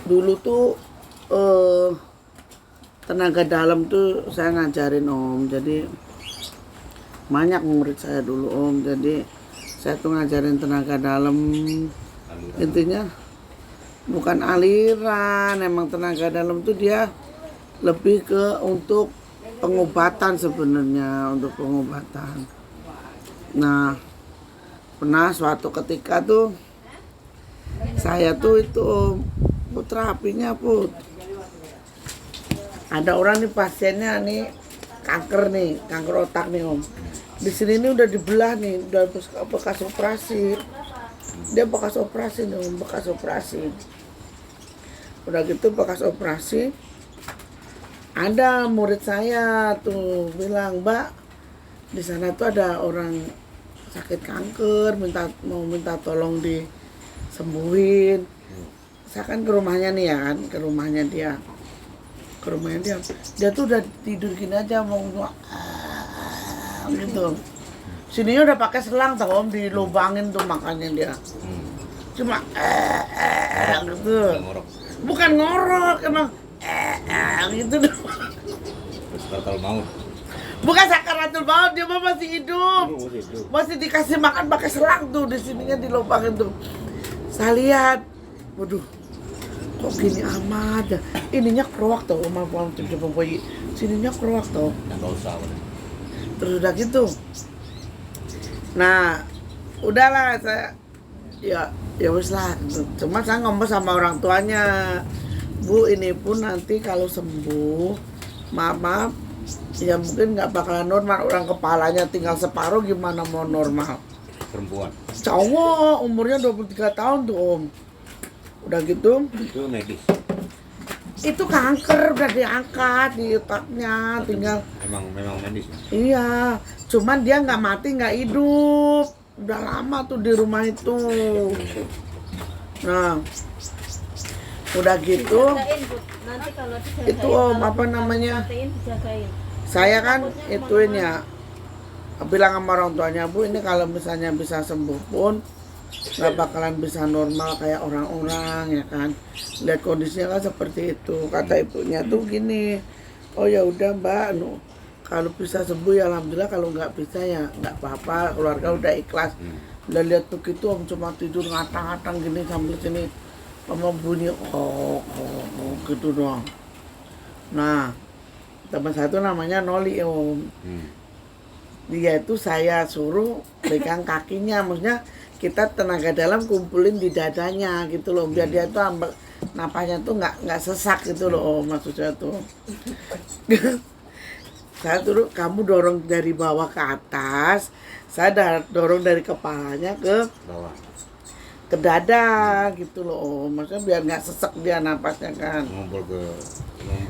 Dulu tuh eh, tenaga dalam tuh saya ngajarin Om. Jadi banyak murid saya dulu Om. Jadi saya tuh ngajarin tenaga dalam. Intinya bukan aliran, emang tenaga dalam tuh dia lebih ke untuk pengobatan sebenarnya, untuk pengobatan. Nah, pernah suatu ketika tuh saya tuh itu terapinya put. Ada orang nih pasiennya nih kanker otak nih Om. Di sini nih udah dibelah nih, udah bekas operasi. Dia bekas operasi nih Om, bekas operasi. Udah gitu bekas operasi. Ada murid saya tuh bilang, "Mbak, di sana tuh ada orang sakit kanker, mau minta tolong disembuhin." Saya kan ke rumahnya nih ya kan, ke rumahnya dia. Dia tuh udah tidur gini aja mau gitu. Sininya udah pakai selang tuh Om, dilubangin tuh makannya dia. Cuma gitu. Bukan ngorok, emang gitu dong. Sakaratul maut. Bukan sakaratul maut, dia mah masih hidup. Masih dikasih makan pakai selang tuh, di sininya dilubangin tuh. Saya lihat, waduh, kok gini amat ya. Ininya keruak tuh, maaf sininya keruak tuh. Enggak usah. Terus udah gitu. Nah, udahlah saya ya wis lah. Cuma saya ngomong sama orang tuanya, "Bu, ini pun nanti kalau sembuh, maaf, ya mungkin nggak bakalan normal. Orang kepalanya tinggal separuh, gimana mau normal?" Perempuan. Cowok umurnya 23 tahun tuh Om. Udah gitu, Itu medis. itu kanker udah diangkat di otaknya, tinggal. Memang medis. Iya, cuman dia nggak mati, nggak hidup. Udah lama tuh di rumah itu. Nah, udah gitu, Nanti kalau itu Om apa namanya? Saya kan ituin ya, bilang sama orang tuanya, "Bu, ini kalau misalnya bisa sembuh pun nggak bakalan bisa normal kayak orang-orang ya kan. Lihat kondisinya kan seperti itu." Kata ibunya tuh gini, "Oh ya udah Mbak, kalau bisa sembuh ya alhamdulillah, kalau nggak bisa ya nggak apa-apa, keluarga udah ikhlas." Udah lihat begitu Om, cuma tidur ngatang-ngatang gini sambil sini sama bunyi gitu doang. Nah, teman satu namanya Noli Om. Dia itu saya suruh pegang kakinya, maksudnya kita tenaga dalam kumpulin di dadanya gitu loh, biar dia tuh napasnya tuh nggak sesak gitu loh maksudnya tuh. Saya suruh kamu dorong dari bawah ke atas, saya dorong dari kepalanya ke Bawah. ke dada gitu loh, maksudnya biar nggak sesek dia napasnya kan. Ngumpul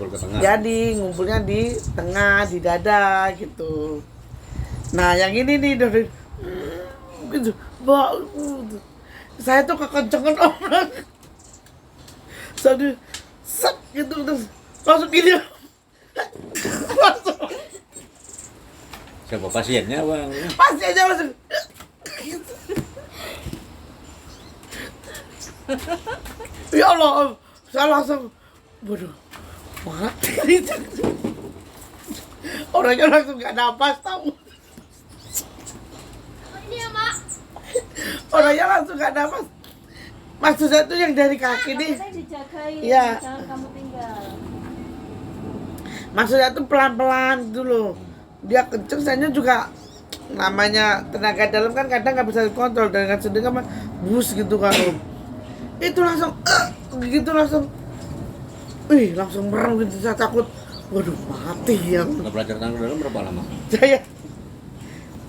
ke tengah. Jadi ngumpulnya di tengah, di dada gitu. Nah yang ini nih dari gitu, saya tuh kekencengan orang. Saya set gitu terus langsung gini. Langsung Siapa pasiennya apa? pasti aja langsung gitu. Ya Allah, saya langsung waduh, mati. Orangnya langsung gak napas tahu. Ini ya, Mak. Orangnya langsung gak napas. Maksud saya tuh yang dari kaki nih. Saya dijagain, Iya. jangan kamu tinggal. Maksudnya tuh pelan-pelan gitu loh. Dia kenceng, saya juga namanya tenaga dalam kan kadang nggak bisa dikontrol, dengan sedang kan bus gitu kan Om. Itu langsung gitu langsung langsung merem gitu, saya takut waduh mati ya. Nggak belajar tenaga dalam berapa lama?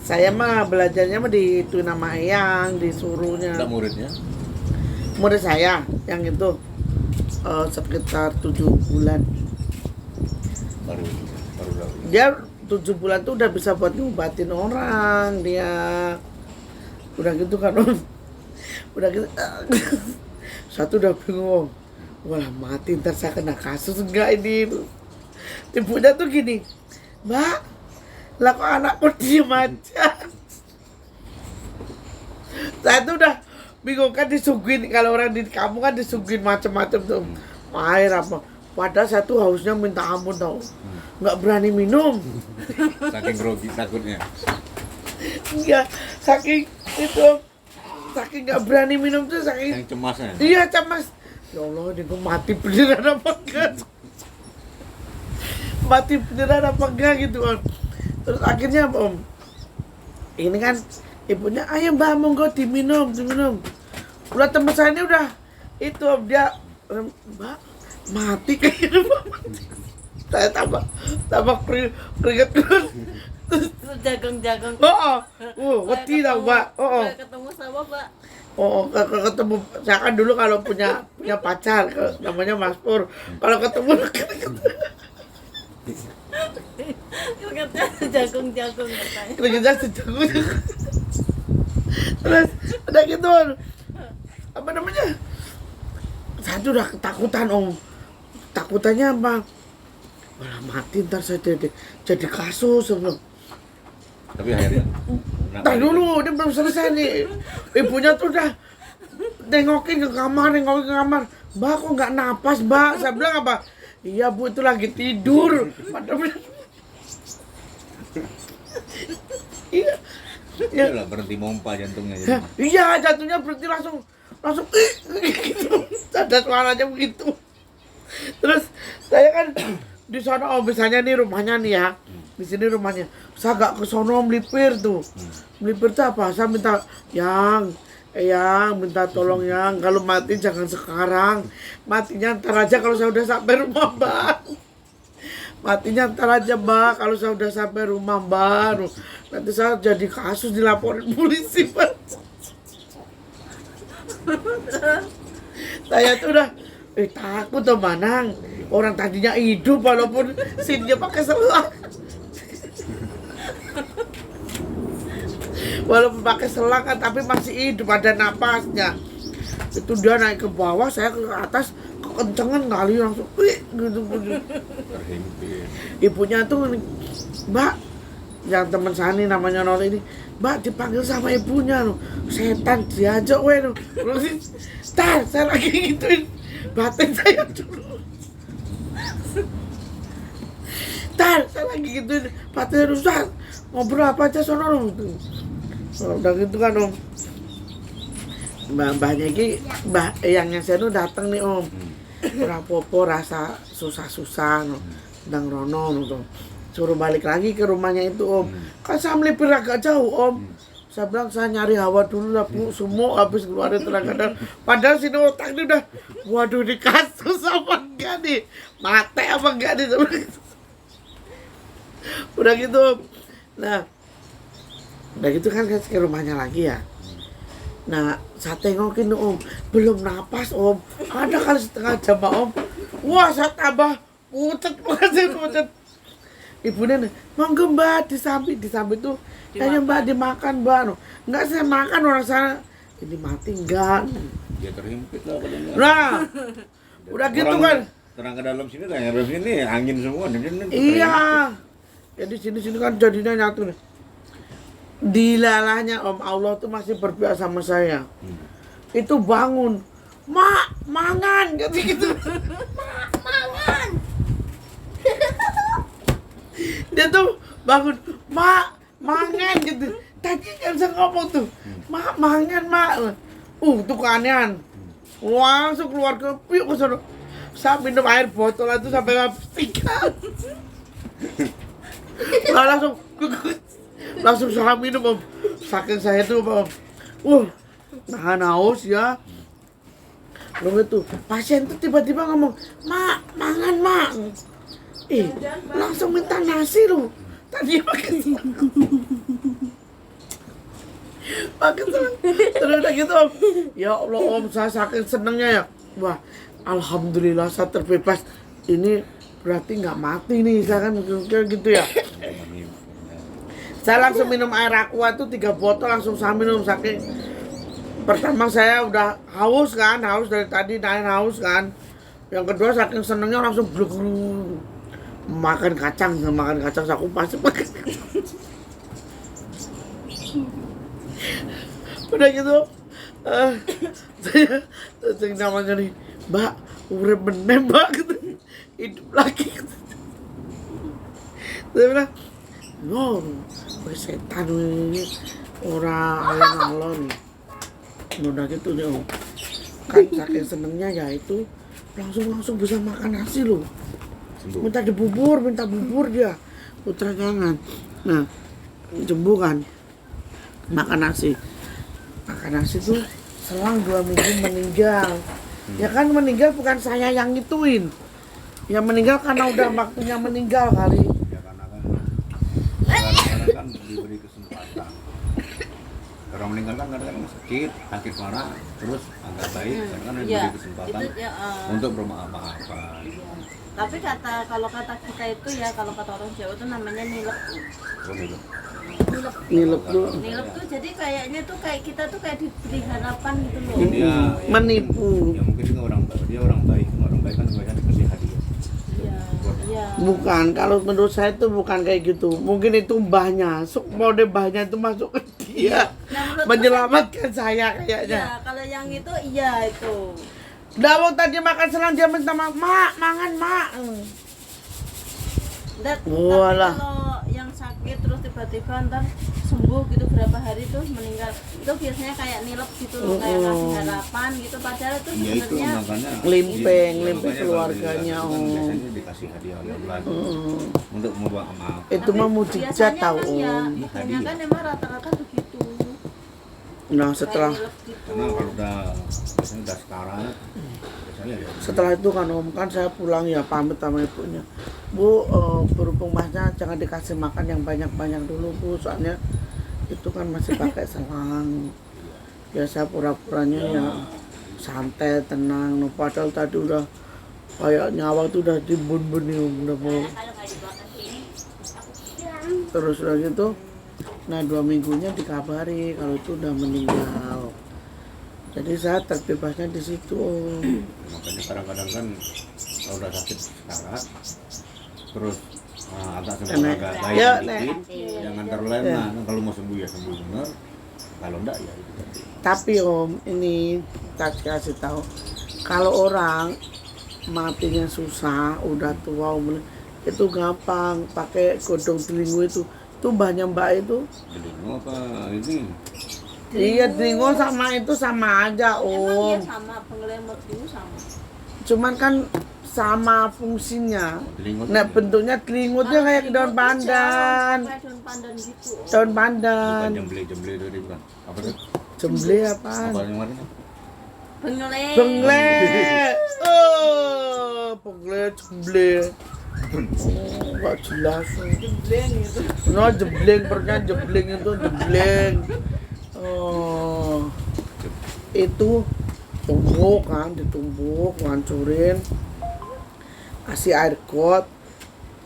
Saya mah belajarnya mah di itu nama Eyang, disuruhnya. Enggak muridnya? Murid saya yang itu sekitar 7 bulan. Baru Dia 7 bulan tuh udah bisa buat ngobatin orang dia. Udah gitu kan Om. Udah gitu satu udah bingung, wah mati ntar saya kena kasus enggak ini. Ibunya tuh gini, "Mbak, lah kok anakku diem aja." Saya tuh udah bingung kan, disuguhin kalau orang di kamu kan disuguhin macam-macam tuh. air apa. Padahal saya tuh hausnya minta ampun tau. Nggak berani minum. Saking grogi takutnya. Iya, saking itu, saking nggak berani minum tuh saking. Yang cemasnya. Iya cemas. Ya Allah, ini gue mati beneran apa enggak? Mati beneran apa enggak gitu kan. Terus akhirnya Om, ini kan ibunya, ayo mbak monggo diminum. Udah temen saya ini udah itu Om, dia mbak mati kayaknya mbak mati. Saya tambah keringet terus. Jagung-jagung. Wedi tau mbak. Ketemu sama Pak. Ketemu saya kan dulu kalau punya pacar namanya Mas Pur. Kalau ketemu Keringetnya jagung-jagung katanya. keringetnya sejagung. Terus udah gitu apa namanya? Saya tuh udah ketakutan Om. Takutannya apa? Malah mati ntar saya jadi kasus sebelum. Tapi akhirnya. Ntar dulu, dia belum selesai nih. Ibunya tuh udah nengokin ke kamar. Mbak kok nggak napas mbak? Saya bilang apa? Iya bu, itu lagi tidur. Padahal iya. Iya lah berhenti mompa jantungnya jadi. Iya, jantungnya berhenti langsung gitu. Ada suaranya begitu. Terus saya kan di sana misalnya nih rumahnya nih ya. Di sini rumahnya. Saya gak ke sono melipir tuh. Melipir tuh apa? Saya minta yang minta tolong yang kalau mati jangan sekarang. Matinya ntar aja kalau saya udah sampai rumah, Mbak. Matinya ntar aja, Mbak, kalau saya udah sampai rumah baru. Nanti saya jadi kasus dilaporin polisi, Mbak. Saya tuh udah takut tuh Manang. Orang tadinya hidup walaupun sinnya pakai selang. Walaupun pakai selang kan, tapi masih hidup, ada napasnya. Itu dia naik ke bawah, saya ke atas, kekencengan kali langsung gitu. Terhimpit. Ibunya tuh, Mbak, yang teman saya nih namanya Nol ini, Mbak dipanggil sama ibunya loh, setan diajak weh loh. Tar, saya lagi gituin batin saya dulu. Tar, saya lagi gituin batin rusak. Ngobrol apa aja sono loh. Udah gitu kan Om. Mbahnya ini, mbah yang saya tuh datang nih Om. Rapopo rasa susah-susah no. Dang rono no. Suruh balik lagi ke rumahnya itu Om. Kan saya melipir agak jauh Om. Saya bilang saya nyari hawa dulu lah Bu. Semua habis keluarin tenaga dalam. Padahal sini otak ini udah, waduh di kasus apa enggak nih? Mati apa enggak nih? Udah gitu Om. Nah, udah gitu kan ke rumahnya lagi ya. Nah, saya tengokin Om, belum napas Om. Ada kali setengah jam Om. Wah, saya tambah pucet. Ibunya nih, monggo Mbak di samping tuh. Kayaknya Mbak dimakan Mbak. Enggak, saya makan orang sana. Ini mati enggak? Dia terhimpit lah padahal. Nah, udah gitu kan. Terang ke dalam sini, tanya dalam sini angin semua. Iya. Jadi sini kan jadinya nyatu nih. Dilalahnya Om, Allah tuh masih berpihak sama saya. Itu bangun, Mak, mangan gitu. Mak, mangan. Dia tuh bangun, Mak, mangan gitu. Tadi nggak bisa ngomong tuh, Mak, mangan Mak. Tuh keanehan. Langsung keluar ke piuk ke sana. Saya minum air botol itu sampai habis 3. Langsung saya minum Om. Saking saya tuh Om, nahan haus ya. Lalu itu pasien tuh tiba-tiba ngomong, Mak, mangan Mak. Langsung minta nasi loh. Tadi pakai selang. Terus udah gitu Om. Ya Allah Om, saya saking senengnya ya. Wah, alhamdulillah saya terbebas. Ini berarti nggak mati nih, saya kan kayak gitu ya. Saya langsung minum air aqua tuh 3 botol langsung saya minum saking pertama saya udah haus dari tadi naik haus kan. Yang kedua saking senengnya langsung bluk makan kacang saya kupas pakai. Udah gitu saya namanya nih, Mbak urip bener mbak gitu, hidup lagi gitu. Dia bilang, no, setan ini orang alon-alon. Udah gitu deh om. Kan saking senengnya ya itu langsung bisa makan nasi loh. Sembuh. Minta bubur dia. Putra jangan. Nah, sembuh kan. Makan nasi tuh selang 2 minggu meninggal. Ya kan meninggal bukan saya yang ngituin. Ya meninggal karena udah waktunya meninggal kali. Ya karena kan diberi kesempatan. Orang meninggal kan kadang-kadang sakit parah, terus agak baik, karena kan diberi kesempatan itu ya, untuk bermaaf-maafan. tapi kalau kata kita itu ya, kalau kata orang Jawa itu namanya nilep. Oh, gitu. Nilep tuh Nilep tuh jadi kayaknya tuh kayak kita tuh kayak diberi harapan gitu loh. Dia menipu. Ya mungkin juga orang baik kan kebanyakan dikasih hadiah. Iya, iya. Bukan, kalau menurut saya itu bukan kayak gitu. Mungkin itu mbahnya, mode mbahnya itu masuk ke dia, Nah, menurut menyelamatkan saya Iya, kayaknya. kalau yang itu iya itu. Dawang tadi makan selang dia minta mak, mangan mak. Tapi Walah. kalau yang sakit terus tiba-tiba ntar sembuh gitu berapa hari terus meninggal, itu biasanya kayak nilep gitu loh, kayak ngasih harapan gitu, padahal itu Ya itu sebenarnya makanya Limpeng makanya kalau keluarganya, kan oh. biasanya dikasih hadiah oleh Allah untuk membuat maaf. Itu mah mujizat biasanya tahu kan ya, om. kebanyakan emang rata-rata begitu. Nah setelah Kayak nilep gitu. Karena kalau biasanya udah sekarang biasanya ya setelah itu kan om, kan saya pulang ya pamit sama ibunya, Bu, berhubung masnya jangan dikasih makan yang banyak-banyak dulu Bu, soalnya itu kan masih pakai selang. Biasa pura-puranya ya santai tenang, no, padahal tadi udah kayak nyawa tuh udah dibun-bun nih, udah mau. Terus udah gitu, nah 2 minggunya dikabari kalau itu udah meninggal. Jadi saya terbebasnya di situ om. makanya kadang-kadang kan kalau udah sakit sekarang terus agak sembuh Nek. agak baik Ya, dikit, Nek. jangan terlena. Kan kalau mau sembuh ya sembuh benar, kalau enggak ya itu tadi. Tapi om, ini tak kasih tahu, kalau orang matinya susah, udah tua umur, itu gampang pakai godong telingu itu. Tuh banyak mbak itu. Jadi mau apa ini? Iya telingu sama itu sama aja Emang om. dia sama penggelemot dulu sama. Cuman kan sama fungsinya. Telingot. Nah bentuknya telingutnya kayak daun Telingot tuh pandan. kayak daun pandan gitu. Daun Bukan pandan. jemble itu bukan. Apa tuh? Jemble Apa apaan? yang kemarin? Bengle. Bengle. Oh, bengle jemble. Oh, nggak jelas. Jembleng gitu. No, jebleng, pernya jebleng itu jebleng. Oh, itu tumbuk kan, ditumbuk, ngancurin, kasih air got.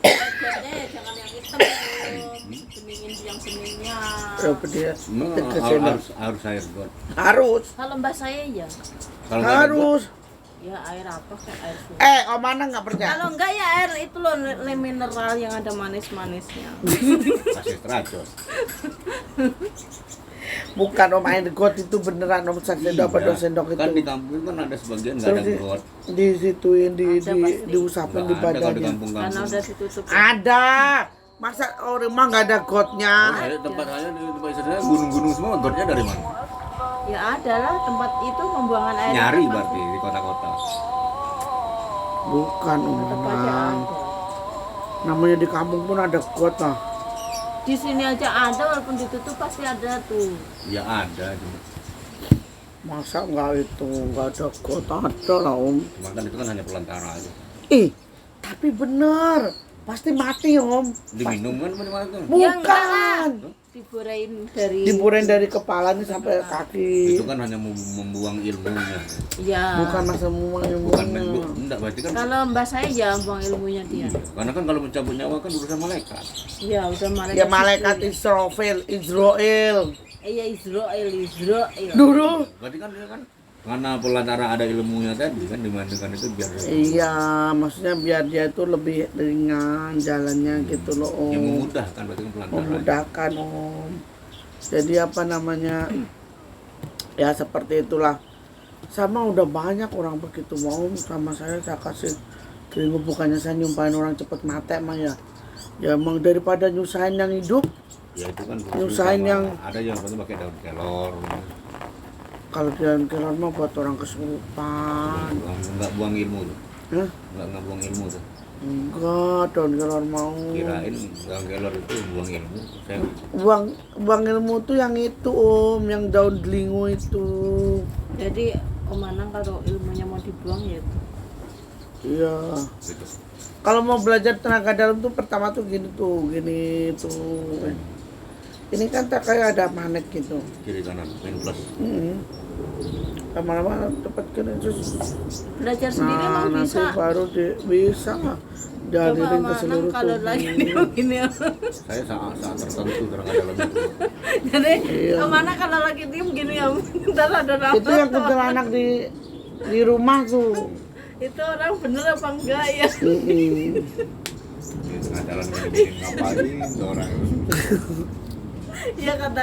Airnya ya jangan yang hitam. Beningin yang beningnya. Coba dia Memang tegesin. harus air got. Harus, Kalau mbak saya ya, Kalau nggak ada got, harus. ya air apa kayak air sungai. Om Ana nggak percaya? Kalau enggak ya air itu loh, le mineral yang ada manis-manisnya. kasih teracos. Bukan om, air got itu beneran om, sendok apa dua sendok itu. Kan di kampung kan ada sebagian nggak ada Terus got. disituin, Ada pasti. diusapin di Nggak ada kalau di badannya. Karena kampung-kampung. udah ditutup. Ada, masa orang mah nggak ada gotnya? Saya tempat saya di tempat istri saya gunung-gunung semua, gotnya dari mana? Ya ada lah tempat itu pembuangan air. Nyari itu berarti di kota-kota. Bukan om, tetap aja Anang. ada. Namanya di kampung pun ada got lah. Di sini aja ada, walaupun ditutup pasti ada tuh. Ya ada, cuma Masa nggak itu, nggak ada got, ada lah om. kan itu kan hanya pelantara aja. Tapi bener, pasti mati om. Diminum kan mana tuh? Ya, enggak lah. Bukan, Diborain dari. diburin dari kepala nih sampai kaki. Itu kan hanya membuang ilmunya. Ya. Bukan masa muang Bukan ilmunya. enggak berarti kan. Kalau mbak saya ya buang ilmunya dia. Karena kan kalau mencabut nyawa kan urusan malaikat. Ya udah malaikat. Ya malaikat Israel. Iya Israel. Dulu. Berarti kan dia kan karena pelantara ada ilmunya tadi kan dibandingkan itu biar Iya, maksudnya biar dia itu lebih ringan jalannya gitu loh om. yang memudahkan berarti kan pelantara. Memudahkan om. Jadi apa namanya, ya seperti itulah. Sama udah banyak orang begitu mau sama saya kasih telinga, bukannya saya nyumpahin orang cepet mati mah ya. Ya emang daripada nyusahin yang hidup, Ya itu kan nyusahin sama. yang- Ada yang pakai daun kelor. kalau jalan kelor mah buat orang kesurupan. Enggak buang ilmu tuh. Hah? Enggak buang ilmu tuh. Enggak, daun kelor mau. Kirain daun kelor itu buang ilmu. Saya Buang ilmu tuh yang itu om, yang daun delingo itu. Jadi Om Anang kalau ilmunya mau dibuang ya itu. Iya. gitu. Kalau mau belajar tenaga dalam tuh pertama tuh gini tuh. Ini kan tak kayak ada magnet gitu. Kiri kanan main plus. Lama-lama cepat kena terus. Belajar sendiri Nah, emang nanti bisa. baru bisa Coba jadiin Om ke Anang seluruh kalau lagi tubuh. gini. Saya saat tertentu tenaga dalam itu. Jadi Iya. Om Anang kalau lagi diem gini ya, ntar ada nama. Itu yang kuntilanak di rumah tuh. Itu orang bener apa enggak ya? Mm-mm. Di tengah jalan bikin ngapain tuh orang. Iya kata